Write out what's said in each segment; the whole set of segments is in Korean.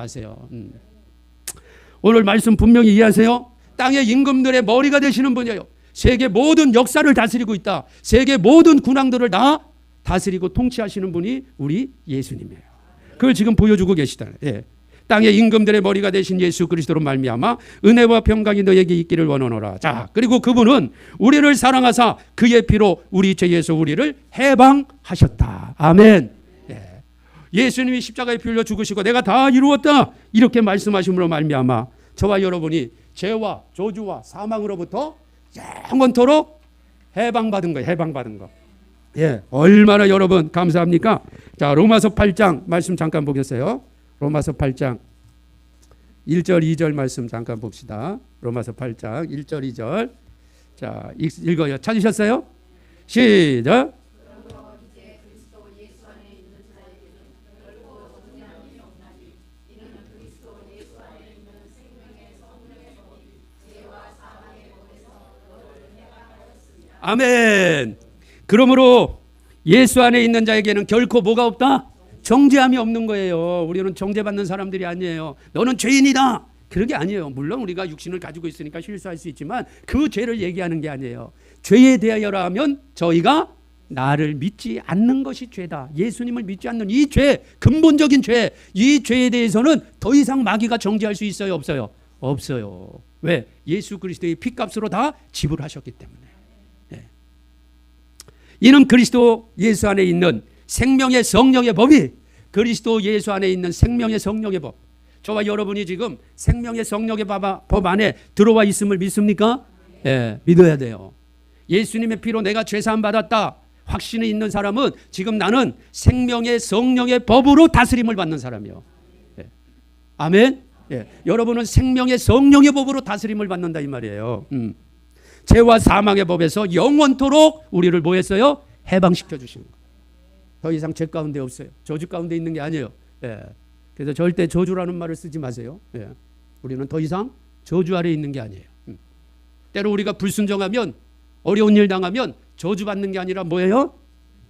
아세요. 오늘 말씀 분명히 이해하세요. 땅의 임금들의 머리가 되시는 분이에요. 세계 모든 역사를 다스리고 있다. 세계 모든 군왕들을 다 다스리고 통치하시는 분이 우리 예수님이에요. 그걸 지금 보여주고 계시잖아요. 예. 땅의 임금들의 머리가 되신 예수 그리스도로 말미암아 은혜와 평강이 너에게 있기를 원하노라. 자, 그리고 그분은 우리를 사랑하사 그의 피로 우리 죄에서 우리를 해방하셨다. 아멘. 예. 예수님이 십자가에 피 흘려 죽으시고 내가 다 이루었다 이렇게 말씀하심으로 말미암아 저와 여러분이 죄와 저주와 사망으로부터 영원토록 해방받은 거예요. 해방받은 거. 예, 얼마나 여러분 감사합니까? 자, 로마서 8장 말씀 잠깐 보겠어요. 로마서 8장 1절 2절 말씀 잠깐 봅시다. 로마서 8장 1절 2절. 자, 읽어요. 찾으셨어요? 시작. 아멘. 그러므로 예수 안에 있는 자에게는 결코 뭐가 없다? 정죄함이 없는 거예요. 우리는 정죄받는 사람들이 아니에요. 너는 죄인이다. 그런 게 아니에요. 물론 우리가 육신을 가지고 있으니까 실수할 수 있지만 그 죄를 얘기하는 게 아니에요. 죄에 대하여라 하면 저희가 나를 믿지 않는 것이 죄다. 예수님을 믿지 않는 이 죄, 근본적인 죄, 이 죄에 대해서는 더 이상 마귀가 정죄할 수 있어요? 없어요? 없어요. 왜? 예수 그리스도의 피값으로 다 지불하셨기 때문에. 이는 그리스도 예수 안에 있는 생명의 성령의 법이 그리스도 예수 안에 있는 생명의 성령의 법. 저와 여러분이 지금 생명의 성령의 법 안에 들어와 있음을 믿습니까? 예, 믿어야 돼요. 예수님의 피로 내가 죄사함 받았다 확신이 있는 사람은 지금 나는 생명의 성령의 법으로 다스림을 받는 사람이요. 예. 아멘. 예. 여러분은 생명의 성령의 법으로 다스림을 받는다 이 말이에요. 죄와 사망의 법에서 영원토록 우리를 뭐 했어요? 해방시켜 주신 거예요. 더 이상 죄 가운데 없어요. 저주 가운데 있는 게 아니에요. 예. 그래서 절대 저주라는 말을 쓰지 마세요. 예. 우리는 더 이상 저주 아래 있는 게 아니에요. 때로 우리가 불순종하면 어려운 일 당하면 저주받는 게 아니라 뭐예요?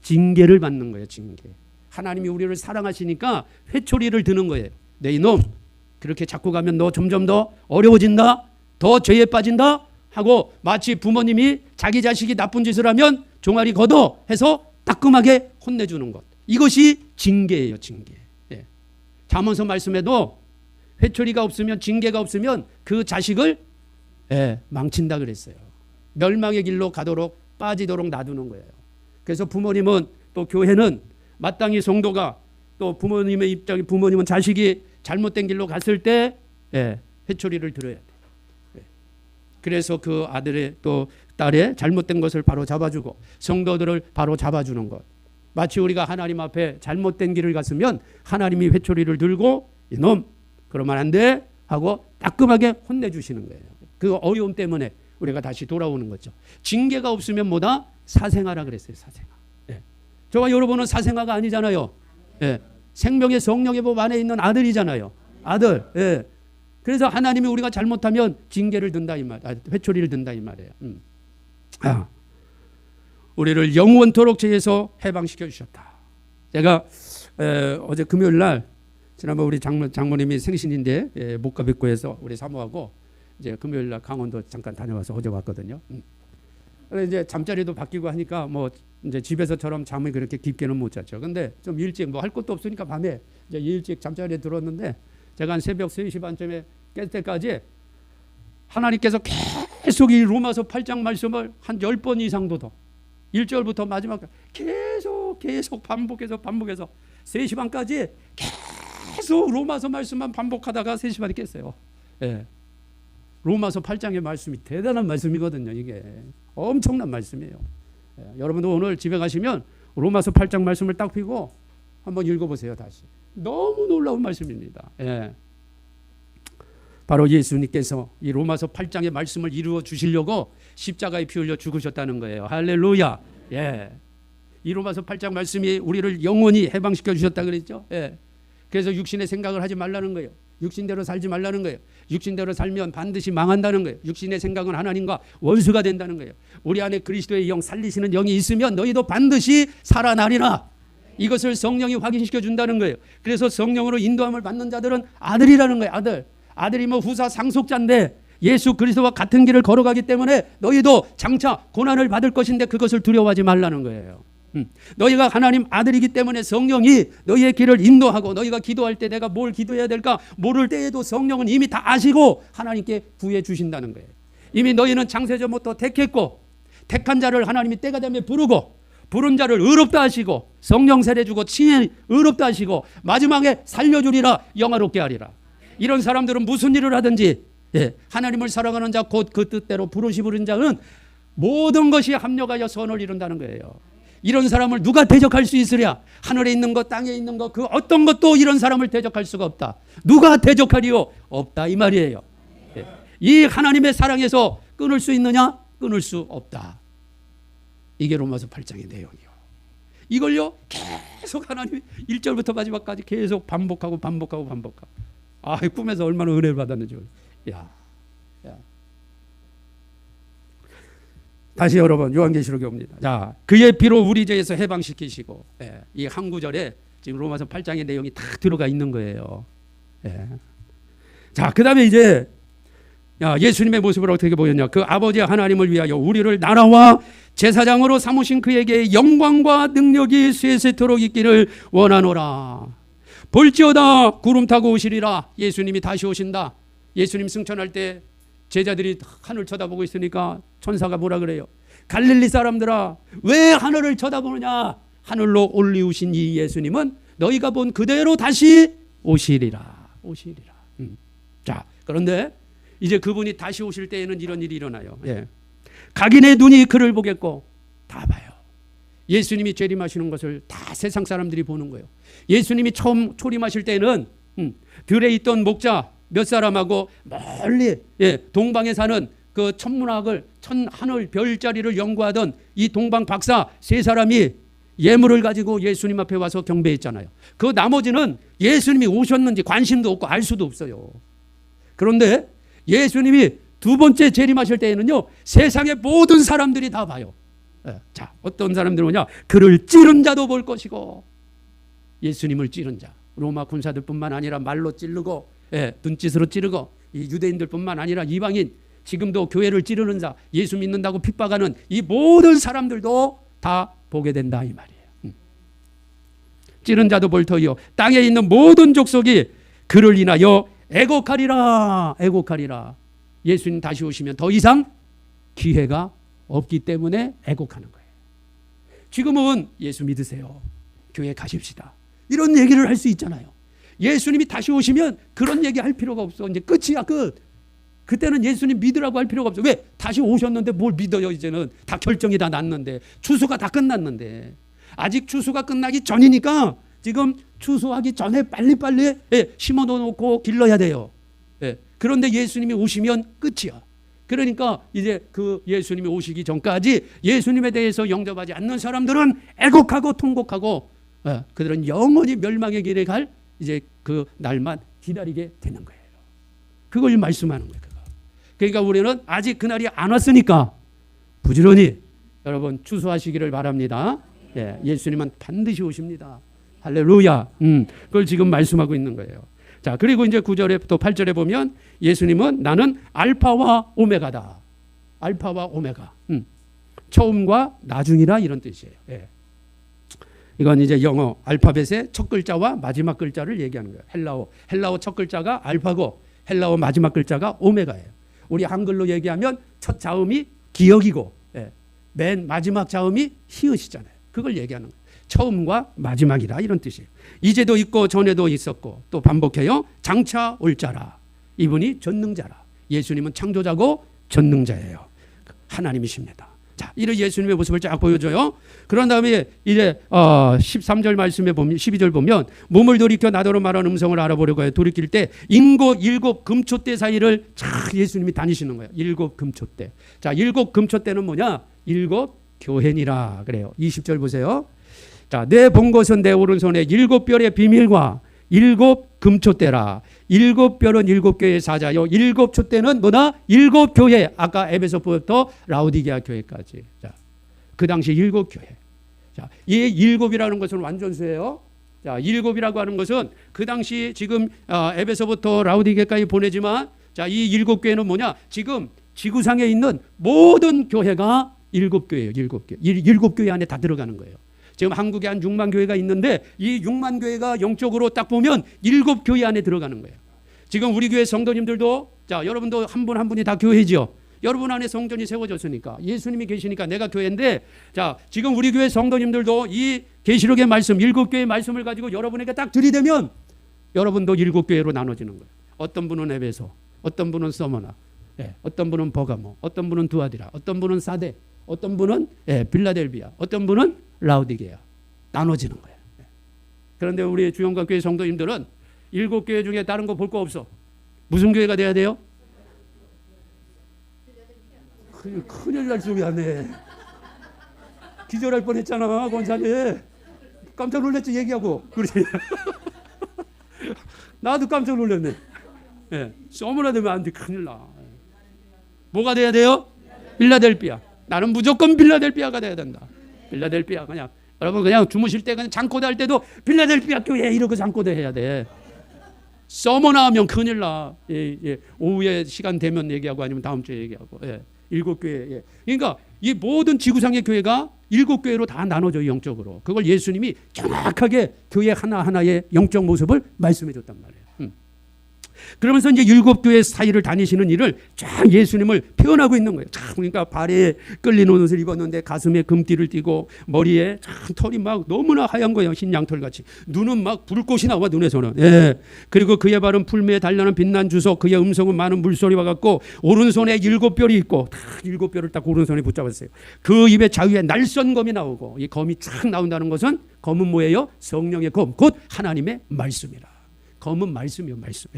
징계를 받는 거예요. 징계. 하나님이 우리를 사랑하시니까 회초리를 드는 거예요. 내 이놈 그렇게 자꾸 가면 너 점점 더 어려워진다. 더 죄에 빠진다. 하고 마치 부모님이 자기 자식이 나쁜 짓을 하면 종아리 걷어 해서 따끔하게 혼내주는 것. 이것이 징계예요. 징계. 예. 잠언서 말씀에도 회초리가 없으면 징계가 없으면 그 자식을 망친다 그랬어요. 멸망의 길로 가도록 빠지도록 놔두는 거예요. 그래서 부모님은 또 교회는 마땅히 성도가 또 부모님의 입장에 부모님은 자식이 잘못된 길로 갔을 때 회초리를 들어야 돼. 그래서 그 아들의 또 딸의 잘못된 것을 바로 잡아주고 성도들을 바로 잡아주는 것. 마치 우리가 하나님 앞에 잘못된 길을 갔으면 하나님이 회초리를 들고 이놈 그러면 안 돼 하고 따끔하게 혼내주시는 거예요. 그 어려움 때문에 우리가 다시 돌아오는 거죠. 징계가 없으면 뭐다? 사생아라 그랬어요. 사생아. 예. 저와 여러분은 사생아가 아니잖아요. 예. 생명의 성령의 법 안에 있는 아들이잖아요. 아들. 예. 그래서 하나님이 우리가 잘못하면 징계를 든다 이 말, 회초리를 든다 이 말이에요. 우리를 영원토록 죄에서 해방시켜 주셨다. 제가 어제 금요일 날 지난번 우리 장모님이 생신인데 목가 뵙고 해서 우리 사모하고 이제 금요일 날 강원도 잠깐 다녀와서 어제 왔거든요. 그래서 이제 잠자리도 바뀌고 하니까 뭐 이제 집에서처럼 잠을 그렇게 깊게는 못 잤죠. 근데 좀 일찍 뭐 할 것도 없으니까 밤에 이제 일찍 잠자리에 들었는데. 제가 한 새벽 3시 반쯤에 깰 때까지 하나님께서 계속 이 로마서 8장 말씀을 한 10번 이상도 더 1절부터 마지막까지 계속 반복해서 3시 반까지 계속 로마서 말씀만 반복하다가 3시 반에 깼어요. 예. 로마서 8장의 말씀이 대단한 말씀이거든요. 이게 엄청난 말씀이에요. 예. 여러분도 오늘 집에 가시면 로마서 8장 말씀을 딱 펴고 한번 읽어보세요. 다시. 너무 놀라운 말씀입니다. 예. 바로 예수님께서 이 로마서 8장의 말씀을 이루어 주시려고 십자가에 피 흘려 죽으셨다는 거예요. 할렐루야. 예. 이 로마서 8장 말씀이 우리를 영원히 해방시켜 주셨다 그랬죠. 예. 그래서 육신의 생각을 하지 말라는 거예요. 육신대로 살지 말라는 거예요. 육신대로 살면 반드시 망한다는 거예요. 육신의 생각은 하나님과 원수가 된다는 거예요. 우리 안에 그리스도의 영 살리시는 영이 있으면 너희도 반드시 살아나리라. 이것을 성령이 확인시켜 준다는 거예요. 그래서 성령으로 인도함을 받는 자들은 아들이라는 거예요. 아들. 아들이 뭐 후사 상속자인데 예수 그리스도와 같은 길을 걸어가기 때문에 너희도 장차 고난을 받을 것인데 그것을 두려워하지 말라는 거예요. 너희가 하나님 아들이기 때문에 성령이 너희의 길을 인도하고 너희가 기도할 때 내가 뭘 기도해야 될까 모를 때에도 성령은 이미 다 아시고 하나님께 구해 주신다는 거예요. 이미 너희는 창세전부터 택했고 택한 자를 하나님이 때가 되면 부르고 부른 자를 의롭다 하시고 성령 세례 주고 칭해 의롭다 하시고 마지막에 살려주리라 영화롭게 하리라. 이런 사람들은 무슨 일을 하든지 하나님을 사랑하는 자 곧 그 뜻대로 부르시 부른 자는 모든 것이 합력하여 선을 이룬다는 거예요. 이런 사람을 누가 대적할 수 있으랴? 하늘에 있는 것 땅에 있는 것 그 어떤 것도 이런 사람을 대적할 수가 없다. 누가 대적하리요? 없다 이 말이에요. 이 하나님의 사랑에서 끊을 수 있느냐? 끊을 수 없다. 이게 로마서 8장의 내용이요. 이걸요 계속 하나님이 1절부터 마지막까지 계속 반복하고 꿈에서 얼마나 은혜를 받았는지. 야. 다시 여러분 요한계시록에 옵니다. 자, 그의 피로 우리 죄에서 해방시키시고 이 한 구절에 지금 로마서 8장의 내용이 다 들어가 있는 거예요. 자, 그 다음에 이제 예수님의 모습을 어떻게 보였냐. 그 아버지 하나님을 위하여 우리를 나라와 제사장으로 삼으신 그에게 영광과 능력이 세세토록 있기를 원하노라. 볼지어다 구름 타고 오시리라. 예수님이 다시 오신다. 예수님 승천할 때 제자들이 하늘 쳐다보고 있으니까 천사가 뭐라 그래요? 갈릴리 사람들아 왜 하늘을 쳐다보느냐? 하늘로 올리우신 이 예수님은 너희가 본 그대로 다시 오시리라. 자, 그런데 이제 그분이 다시 오실 때에는 이런 일이 일어나요. 각인의 눈이 그를 보겠고 다 봐요. 예수님이 재림하시는 것을 다 세상 사람들이 보는 거예요. 예수님이 처음 초림하실 때는 들에 있던 목자 몇 사람하고 멀리 동방에 사는 그 천문학을 하늘 별자리를 연구하던 이 동방 박사 세 사람이 예물을 가지고 예수님 앞에 와서 경배했잖아요. 그 나머지는 예수님이 오셨는지 관심도 없고 알 수도 없어요. 그런데 예수님이 두 번째 재림하실 때에는요 세상의 모든 사람들이 다 봐요. 자, 어떤 사람들은 뭐냐? 그를 찌른 자도 볼 것이고 예수님을 찌른 자 로마 군사들뿐만 아니라 말로 찌르고 눈짓으로 찌르고 이 유대인들뿐만 아니라 이방인 지금도 교회를 찌르는 자 예수 믿는다고 핍박하는 이 모든 사람들도 다 보게 된다 이 말이에요. 찌른 자도 볼 터이요 땅에 있는 모든 족속이 그를 인하여 애곡하리라. 예수님 다시 오시면 더 이상 기회가 없기 때문에 애곡하는 거예요. 지금은 예수 믿으세요. 교회 가십시다. 이런 얘기를 할 수 있잖아요. 예수님이 다시 오시면 그런 얘기 할 필요가 없어. 이제 끝이야 끝. 그때는 예수님 믿으라고 할 필요가 없어. 왜? 다시 오셨는데 뭘 믿어요. 이제는 다 결정이 다 났는데 추수가 다 끝났는데 아직 추수가 끝나기 전이니까 지금 추수하기 전에 빨리빨리 심어놓고 길러야 돼요. 그런데 예수님이 오시면 끝이야. 그러니까 이제 그 예수님이 오시기 전까지 예수님에 대해서 영접하지 않는 사람들은 애곡하고 통곡하고 그들은 영원히 멸망의 길에 갈 이제 그 날만 기다리게 되는 거예요. 그걸 말씀하는 거예요. 그러니까 우리는 아직 그날이 안 왔으니까 부지런히 여러분 추수하시기를 바랍니다. 예수님은 반드시 오십니다. 할렐루야. 그걸 지금 말씀하고 있는 거예요. 자, 그리고 이제 9절에 또 8절에 보면 예수님은 나는 알파와 오메가다. 알파와 오메가. 처음과 나중이라 이런 뜻이에요. 이건 이제 영어 알파벳의 첫 글자와 마지막 글자를 얘기하는 거예요. 헬라어 첫 글자가 알파고 헬라어 마지막 글자가 오메가예요. 우리 한글로 얘기하면 첫 자음이 기역이고 맨 마지막 자음이 히읗이잖아요. 그걸 얘기하는 거예요. 처음과 마지막이라 이런 뜻이에요. 이제도 있고 전에도 있었고 또 반복해요. 장차 올 자라. 이분이 전능자라. 예수님은 창조자고 전능자예요. 하나님이십니다. 자, 이런 예수님의 모습을 쫙 보여줘요. 그런 다음에 이제 13절 말씀에 보면 12절 보면 몸을 돌이켜 나더러 말하는 음성을 알아보려고 해요. 돌이킬 때 인고 7 금초대 사이를 쫙 예수님이 다니시는 거예요. 7 금초대. 자, 7 금초대는 뭐냐? 7 교회니라 그래요. 20절 보세요. 자, 내 본 것은 내 오른손에 7 별의 비밀과 7 금초대라. 7 별은 7 교회의 사자요. 7 촛대는 뭐다? 7 교회. 아까 에베소부터 라오디게아 교회까지. 자, 그 당시 7 교회. 자, 이 일곱이라는 것은 완전수예요. 자, 일곱이라고 하는 것은 그 당시 지금 에베소부터 라우디게까지 보내지만, 자, 이 일곱 교회는 뭐냐? 지금 지구상에 있는 모든 교회가 일곱 교회예요. 일곱 교회 안에 다 들어가는 거예요. 지금 한국에 한 6만 교회가 있는데 이 6만 교회가 영적으로 딱 보면 일곱 교회 안에 들어가는 거예요. 지금 우리 교회 성도님들도, 자, 여러분도 한 분 한 분이 다 교회죠. 여러분 안에 성전이 세워졌으니까, 예수님이 계시니까 내가 교회인데, 자, 지금 우리 교회 성도님들도 이 계시록의 말씀, 일곱 교회의 말씀을 가지고 여러분에게 딱 들이대면 여러분도 일곱 교회로 나눠지는 거예요. 어떤 분은 에베소, 어떤 분은 서머나, 어떤 분은 버가모, 어떤 분은 두아디라, 어떤 분은 사데, 어떤 분은 빌라델비아, 어떤 분은 라우디게아, 나눠지는 거예요. 그런데 우리 주영광 교회 성도님들은 일곱 교회 중에 다른 거 볼 거 없어. 무슨 교회가 돼야 돼요? 큰일 날 소리 하네. 기절할 뻔했잖아, 권사님. 깜짝 놀랐지, 얘기하고. 그렇지. 나도 깜짝 놀랐네. 써머나 되면 안 돼, 큰일 나. 뭐가 돼야 돼요? 빌라델비아. 나는 무조건 빌라델비아가 돼야 된다. 빌라델비아. 그냥 여러분 그냥 주무실 때 그냥 잠꼬대 할 때도 빌라델비아 교회 이러고 잠꼬대 해야 돼. 써머나 하면 큰일 나. 오후에 시간 되면 얘기하고 아니면 다음 주에 얘기하고. 일곱 교회. 그러니까 이 모든 지구상의 교회가 일곱 교회로 다 나눠져요, 영적으로. 그걸 예수님이 정확하게 교회 하나하나의 영적 모습을 말씀해 줬단 말이에요. 그러면서 이제 일곱 교회 사이를 다니시는 일을 쫙 예수님을 표현하고 있는 거예요. 참, 그러니까 발에 끌리는 옷을 입었는데 가슴에 금띠를 띠고 머리에 참 털이 막 너무나 하얀 거예요. 흰 양털 같이. 눈은 막 불꽃이 나와, 눈에서는. 그리고 그의 발은 풀매에 단련한 빛난 주석, 그의 음성은 많은 물소리와 같고 오른손에 일곱 별이 있고, 다 일곱 별을 딱 오른손에 붙잡았어요. 그 입의 자위에 날선검이 나오고, 이 검이 쫙 나온다는 것은 검은 뭐예요? 성령의 검, 곧 하나님의 말씀이라. 검은 말씀이요, 말씀.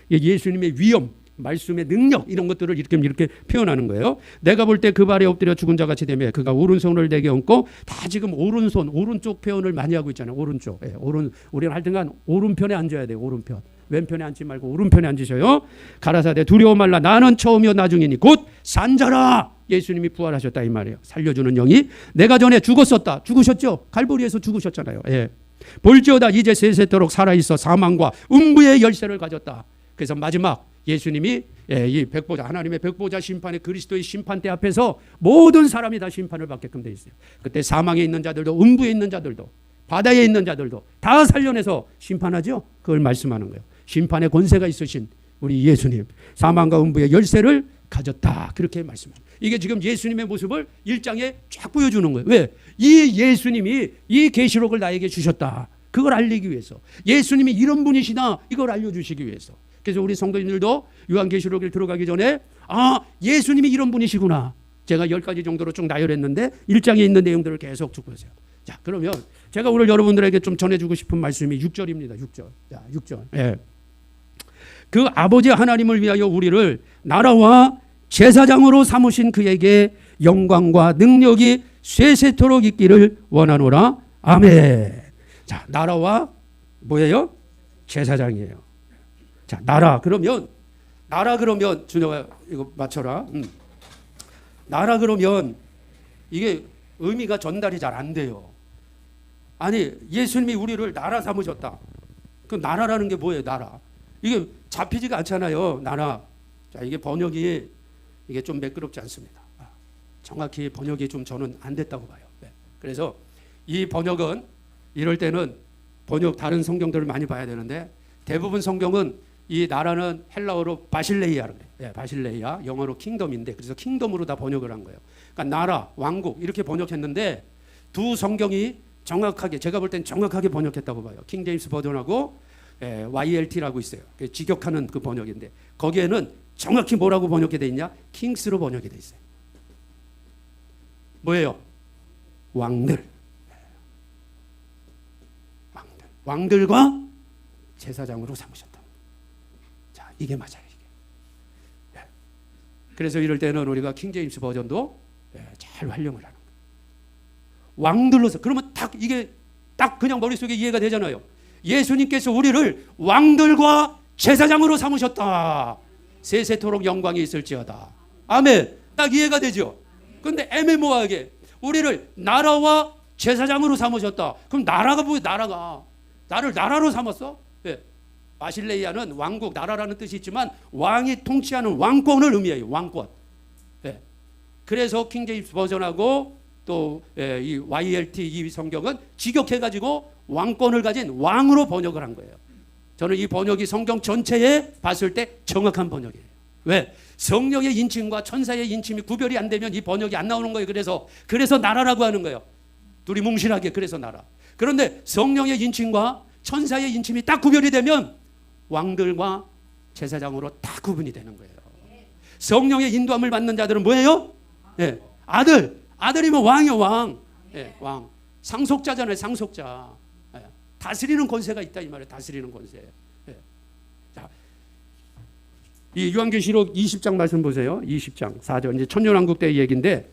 예수님의 위엄, 말씀의 능력, 이런 것들을 이렇게 표현하는 거예요. 내가 볼 때 그 발에 엎드려 죽은 자 같이 되며 그가 오른손을 내게 얹고, 다 지금 오른쪽 표현을 많이 하고 있잖아요. 오른쪽. 우리는 하여튼간 오른편에 앉아야 돼요. 오른편. 왼편에 앉지 말고 오른편에 앉으셔요. 가라사대 두려워 말라. 나는 처음이요 나중이니 곧 산자라. 예수님이 부활하셨다 이 말이에요. 살려주는 영이. 내가 전에 죽었었다. 죽으셨죠? 갈보리에서 죽으셨잖아요. 볼지어다 이제 세세토록 살아있어 사망과 음부의 열쇠를 가졌다. 그래서 마지막 예수님이 이 백보자, 하나님의 백보자 심판의 그리스도의 심판대 앞에서 모든 사람이 다 심판을 받게끔 돼 있어요. 그때 사망에 있는 자들도 음부에 있는 자들도 바다에 있는 자들도 다 살려내서 심판하죠. 그걸 말씀하는 거예요. 심판의 권세가 있으신 우리 예수님, 사망과 음부의 열쇠를 가졌다. 그렇게 말씀합니다. 이게 지금 예수님의 모습을 1장에 쫙 보여주는 거예요. 왜? 이 예수님이 이 계시록을 나에게 주셨다. 그걸 알리기 위해서. 예수님이 이런 분이시다. 이걸 알려주시기 위해서. 그래서 우리 성도님들도 요한계시록에 들어가기 전에 예수님이 이런 분이시구나. 제가 10가지 정도로 쭉 나열했는데 1장에 있는 내용들을 계속 쭉 보세요. 자, 그러면 제가 오늘 여러분들에게 좀 전해주고 싶은 말씀이 6절입니다. 6절. 자, 6절. 그 아버지 하나님을 위하여 우리를 나라와 제사장으로 삼으신 그에게 영광과 능력이 쇠세토록 있기를 원하노라. 아멘. 자, 나라와 뭐예요? 제사장이에요. 자, 나라 그러면 준영아 이거 맞춰라. 나라 그러면 이게 의미가 전달이 잘 안 돼요. 아니, 예수님이 우리를 나라 삼으셨다. 그 나라라는 게 뭐예요? 나라. 이게 잡히지가 않잖아요. 나라. 자, 이게 번역이 이게 좀 매끄럽지 않습니다. 정확히 번역이 좀 저는 안 됐다고 봐요. 그래서 이 번역은 이럴 때는 번역 다른 성경들을 많이 봐야 되는데, 대부분 성경은 이 나라는 헬라어로 바실레이아라고 해요. 바실레이아, 영어로 킹덤인데, 그래서 킹덤으로 다 번역을 한 거예요. 그러니까 나라, 왕국 이렇게 번역했는데 두 성경이 정확하게, 제가 볼 땐 정확하게 번역했다고 봐요. 킹 제임스 버전하고 YLT라고 있어요. 직역하는 그 번역인데, 거기에는 정확히 뭐라고 번역이 돼 있냐? 킹스로 번역이 돼 있어요. 뭐예요? 왕들. 왕들과 제사장으로 삼으셨다. 자, 이게 맞아요. 이게. 그래서 이럴 때는 우리가 킹 제임스 버전도 잘 활용을 하는 거예요. 왕들로서. 그러면 이게 딱 그냥 머릿속에 이해가 되잖아요. 예수님께서 우리를 왕들과 제사장으로 삼으셨다. 세세토록 영광이 있을지어다. 아멘. 딱 이해가 되죠. 그런데 애매모호하게 우리를 나라와 제사장으로 삼으셨다. 그럼 나라가 뭐예요? 나라가 나를 나라로 삼았어? 예. 바실레이아는 왕국, 나라라는 뜻이 있지만 왕이 통치하는 왕권을 의미해요. 왕권. 예. 그래서 킹제임스 버전하고 또 이 YLT 이 성경은 직역해가지고 왕권을 가진 왕으로 번역을 한 거예요. 저는 이 번역이 성경 전체에 봤을 때 정확한 번역이에요. 왜? 성령의 인침과 천사의 인침이 구별이 안 되면 이 번역이 안 나오는 거예요. 그래서 나라라고 하는 거예요. 둘이 뭉실하게. 그래서 나라. 그런데 성령의 인침과 천사의 인침이 딱 구별이 되면 왕들과 제사장으로 다 구분이 되는 거예요. 성령의 인도함을 받는 자들은 뭐예요? 네. 아들이면 왕이요. 왕. 네. 왕. 상속자잖아요. 상속자. 네. 다스리는 권세가 있다 이 말이에요. 다스리는 권세. 네. 자, 이 요한계시록 20장 말씀 보세요. 20장 4절. 이제 천년왕국 때 얘기인데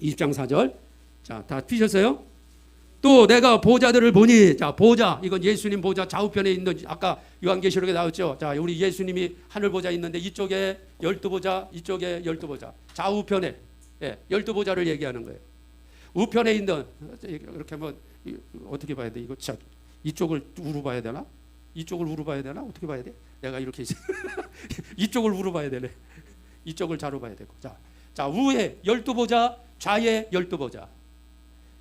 20장 4절. 자, 다 피셨어요? 또 내가 보좌들을 보니, 자, 보좌, 이건 예수님 보좌 좌우편에 있는, 아까 요한계시록에 나왔죠. 자, 우리 예수님이 하늘 보좌 있는데 이쪽에 12보좌, 이쪽에 12보좌. 좌우편에, 예, 12보좌를 얘기하는 거예요. 우편에 있는, 이렇게 뭐, 어떻게 봐야 돼? 이거 참, 이쪽을 우로 봐야 되나? 이쪽을 우로 봐야 되나? 어떻게 봐야 돼? 내가 이렇게, 이쪽을 우로 봐야 되네. 이쪽을 좌로 봐야 되고. 자, 우에 12보좌, 좌에 12보좌.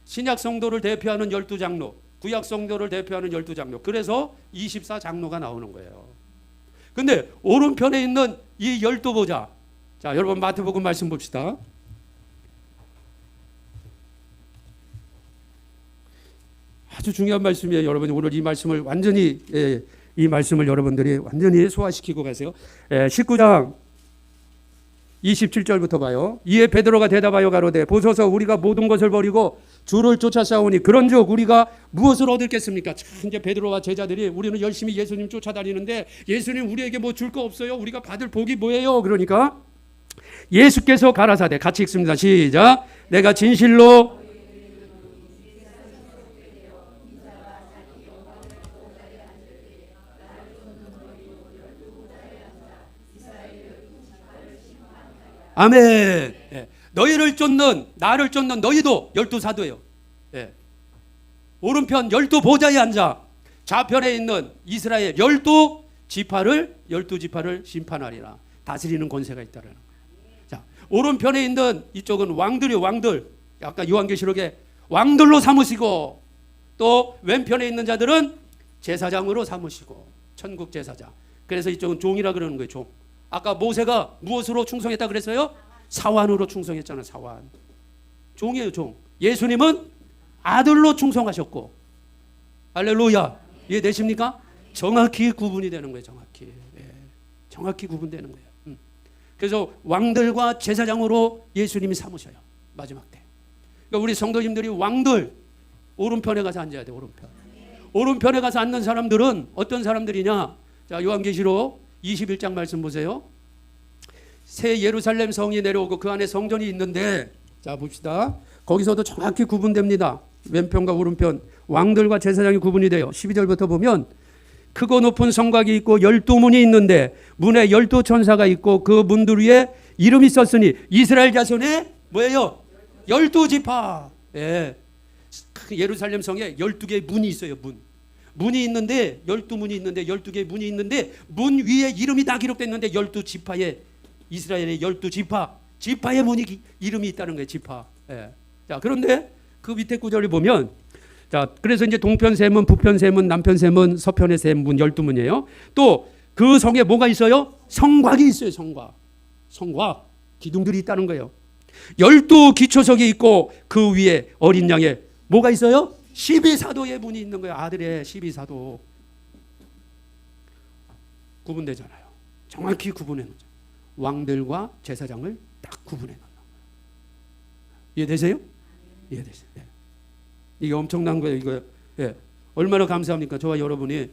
신약 성도를 대표하는 12장로, 구약 성도를 대표하는 12장로. 그래서 24장로가 나오는 거예요. 근데 오른편에 있는 이 12보좌. 자, 여러분 마태복음 말씀 봅시다. 아주 중요한 말씀이에요. 여러분 오늘 이 말씀을 완전히 이 말씀을 여러분들이 완전히 소화시키고 가세요. 19장 27절부터 봐요. 이에 베드로가 대답하여 가로되 보소서 우리가 모든 것을 버리고 주를 쫓아 싸우니 그런즉 우리가 무엇을 얻을겠습니까? 참 이제 베드로와 제자들이 우리는 열심히 예수님 쫓아다니는데 예수님 우리에게 뭐 줄 거 없어요? 우리가 받을 복이 뭐예요? 그러니까 예수께서 가라사대 같이 읽습니다. 시작. 내가 진실로 아멘. 예. 너희를 쫓는 나를 쫓는 너희도 12사도예요. 예. 오른편 12보좌에 앉아 좌편에 있는 이스라엘 12지파를 심판하리라. 다스리는 권세가 있다는 거예요. 자, 오른편에 있는 이쪽은 왕들이요. 왕들. 아까 요한계시록에 왕들로 삼으시고 또 왼편에 있는 자들은 제사장으로 삼으시고 천국 제사장. 그래서 이쪽은 종이라 그러는 거예요. 종. 아까 모세가 무엇으로 충성했다 그랬어요? 사환으로 충성했잖아요. 사환. 종이에요. 종. 예수님은 아들로 충성하셨고 할렐루야. 이해되십니까? 정확히 구분이 되는 거예요. 정확히. 예. 정확히 구분되는 거예요. 그래서 왕들과 제사장으로 예수님이 삼으셔요. 마지막 때. 그러니까 우리 성도님들이 왕들 오른편에 가서 앉아야 돼요. 오른편. 오른편에 가서 앉는 사람들은 어떤 사람들이냐? 자, 요한계시록 21장 말씀 보세요. 새 예루살렘 성이 내려오고 그 안에 성전이 있는데 자 봅시다. 거기서도 정확히 구분됩니다. 왼편과 오른편 왕들과 제사장이 구분이 돼요. 12절부터 보면 크고 높은 성곽이 있고 12문이 있는데 문에 12천사가 있고 그 문들 위에 이름이 썼으니 이스라엘 자손의 뭐예요? 12지파. 예. 예루살렘 성에 12개의 문이 있어요. 문이 있는데 12문이 있는데 12개의 문이 있는데 문 위에 이름이 다 기록되어 있는데 12지파의 이스라엘의 12지파 지파의 문이 이름이 있다는 거예요. 지파. 예. 자, 그런데 그 밑에 구절을 보면 자, 그래서 이제 동편 세 문, 북편 세 문, 남편 세 문, 서편의 세 문 12문이에요. 또 그 성에 뭐가 있어요? 성곽이 있어요. 성곽. 기둥들이 있다는 거예요. 12기초석이 있고 그 위에 어린 양의 뭐가 있어요? 12사도의 문이 있는 거예요. 아들의 12사도. 구분되잖아요. 정확히 구분해 놓죠. 왕들과 제사장을 딱 구분해 놓는 거예요. 이해되세요? 이해되세요? 네. 이게 엄청난 거예요. 이거. 예. 얼마나 감사합니까? 저와 여러분이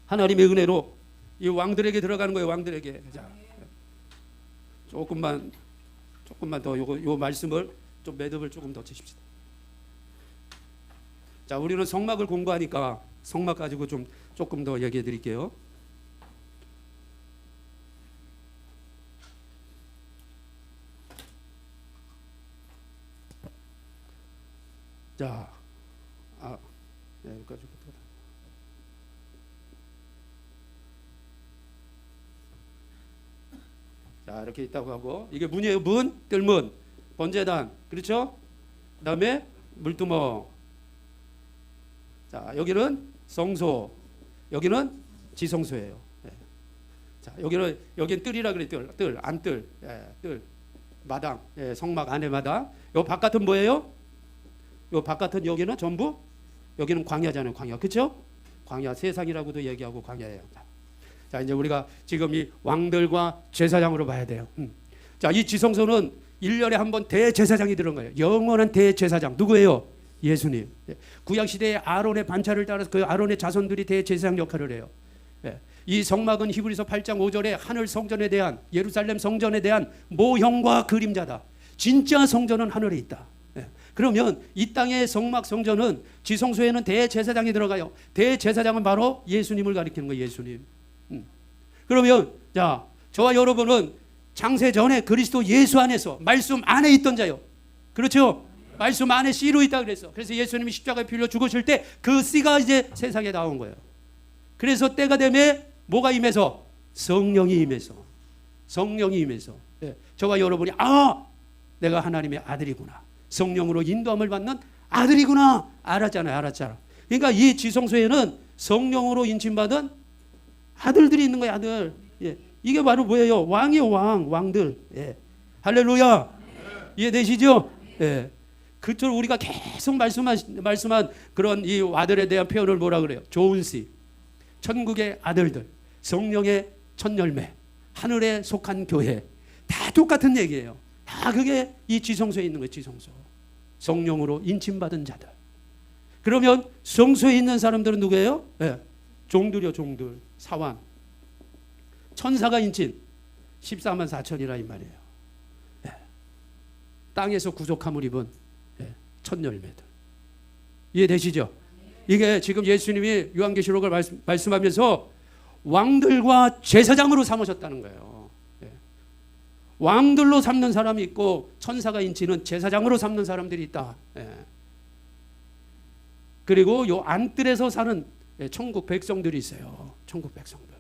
하나님의 은혜로 이 왕들에게 들어가는 거예요. 왕들에게. 자, 조금만 더 요 말씀을 좀 매듭을 조금 더 치십시다. 자, 우리는 성막을 공부하니까 성막 가지고 좀 조금 더 얘기해 드릴게요. 자, 여기까지. 자, 이렇게 있다고 하고, 이게 문이에요. 문, 뜰문, 번제단, 그렇죠? 그다음에 물두멍. 자, 여기는 성소, 여기는 지성소예요. 예. 자, 여기는 뜰이라 그래. 뜰, 안뜰, 뜰, 마당, 성막 안에 마당. 요 바깥은 뭐예요? 요 바깥은 여기는 전부, 여기는 광야잖아요. 광야, 그렇죠? 광야, 세상이라고도 얘기하고 광야예요. 자, 이제 우리가 지금 이 왕들과 제사장으로 봐야 돼요. 자, 이 지성소는 1년에 한 번 대제사장이 들어온 거예요. 영원한 대제사장. 누구예요? 예수님. 구약시대에 아론의 반차를 따라서 그 아론의 자손들이 대제사장 역할을 해요. 이 성막은 히브리서 8장 5절에 하늘 성전에 대한, 예루살렘 성전에 대한 모형과 그림자다. 진짜 성전은 하늘에 있다. 그러면 이 땅의 성막 성전은, 지성소에는 대제사장이 들어가요. 대제사장은 바로 예수님을 가리키는 거예요. 예수님. 그러면 자, 저와 여러분은 창세 전에 그리스도 예수 안에서 말씀 안에 있던 자요. 그렇죠? 말씀 안에 씨로 있다 그랬어. 그래서 예수님이 십자가에 빌려 죽으실 때 그 씨가 이제 세상에 나온 거예요. 그래서 때가 되면 뭐가 임해서? 성령이 임해서. 성령이 임해서. 저와 여러분이 내가 하나님의 아들이구나. 성령으로 인도함을 받는 아들이구나. 알았잖아요. 그러니까 이 지성소에는 성령으로 인침받은 아들들이 있는 거예요. 아들. 이게 바로 뭐예요? 왕이요. 왕들. 할렐루야. 이해되시죠? 그토록 우리가 계속 말씀한 그런 이 아들에 대한 표현을 뭐라 그래요? 좋은 씨, 천국의 아들들, 성령의 첫 열매, 하늘에 속한 교회, 다 똑같은 얘기예요. 다 그게 이 지성소에 있는 거예요. 지성소. 성령으로 인침받은 자들. 그러면 성소에 있는 사람들은 누구예요? 종들이요. 종들. 사왕. 천사가 인친 14만 4천이라 이 말이에요. 땅에서 구속함을 입은 첫 열매들. 이해되시죠? 이게 지금 예수님이 요한계시록을 말씀하면서 왕들과 제사장으로 삼으셨다는 거예요. 왕들로 삼는 사람이 있고 천사가 인치는 제사장으로 삼는 사람들이 있다. 그리고 요 안뜰에서 사는 천국 백성들이 있어요. 천국 백성들.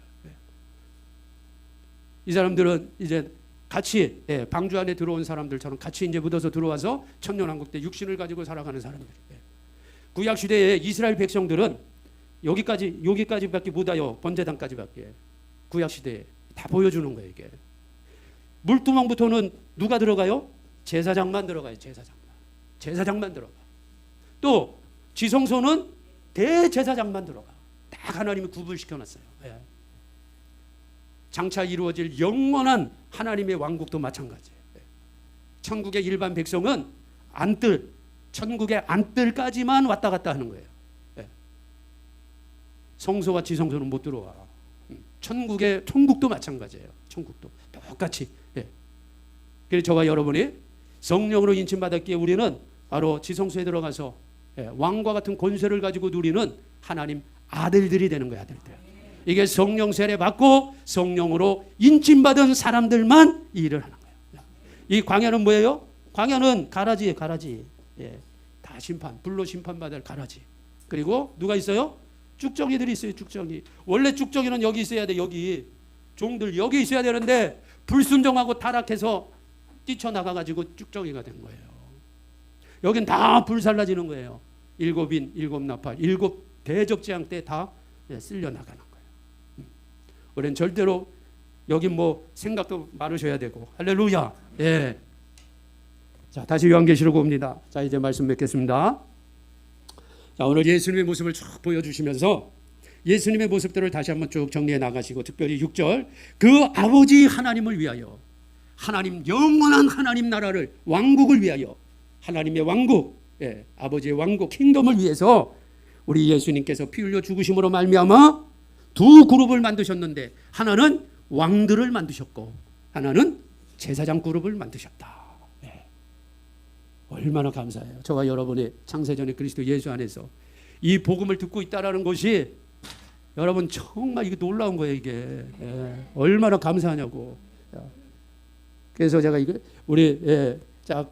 이 사람들은 이제 같이 방주 안에 들어온 사람들처럼 같이 이제 묻어서 들어와서 천년왕국 때 육신을 가지고 살아가는 사람들. 구약 시대에 이스라엘 백성들은 여기까지밖에 못 와요. 번제단까지밖에. 구약 시대에 다 보여주는 거예요. 이게 물두멍부터는 누가 들어가요? 제사장만 들어가요. 제사장만 들어가. 또 지성소는 대제사장만 들어가. 딱 하나님이 구분시켜놨어요. 장차 이루어질 영원한 하나님의 왕국도 마찬가지예요. 천국의 일반 백성은 안뜰, 천국의 안뜰까지만 왔다 갔다 하는 거예요. 성소와 지성소는 못 들어와. 천국도 마찬가지예요. 천국도 똑같이. 그래서 저와 여러분이 성령으로 인침받았기에 우리는 바로 지성소에 들어가서 왕과 같은 권세를 가지고 누리는 하나님 아들들이 되는 거예요. 아들들. 이게 성령 세례 받고 성령으로 인침받은 사람들만 이 일을 하는 거예요. 이 광야는 뭐예요? 광야는 가라지예요. 가라지. 다 심판, 불로 심판받을 가라지. 그리고 누가 있어요? 쭉정이들이 있어요. 쭉정이. 원래 쭉정이는 여기 있어야 돼. 여기. 종들 여기 있어야 되는데 불순종하고 타락해서 뛰쳐나가가지고 쭉정이가 된 거예요. 여긴 다 불살라지는 거예요. 7인, 7나팔, 7 대적재앙 때 다 쓸려 나가는 거예요. 우리는 절대로 여기 뭐 생각도 많으셔야 되고. 할렐루야. 자, 다시 요한계시록 옵니다. 자, 이제 말씀 맺겠습니다. 자, 오늘 예수님의 모습을 쭉 보여주시면서 예수님의 모습들을 다시 한번 쭉 정리해 나가시고, 특별히 6절 그 아버지 하나님을 위하여, 하나님 영원한 하나님 나라를, 왕국을 위하여, 하나님의 왕국, 아버지의 왕국 킹덤을 위해서 우리 예수님께서 피 흘려 죽으심으로 말미암아 두 그룹을 만드셨는데, 하나는 왕들을 만드셨고 하나는 제사장 그룹을 만드셨다. 얼마나 감사해요. 저와 여러분이 창세전에 그리스도 예수 안에서 이 복음을 듣고 있다라는 것이 여러분 정말 이게 놀라운 거예요. 이게 얼마나 감사하냐고. 그래서 제가 우리 자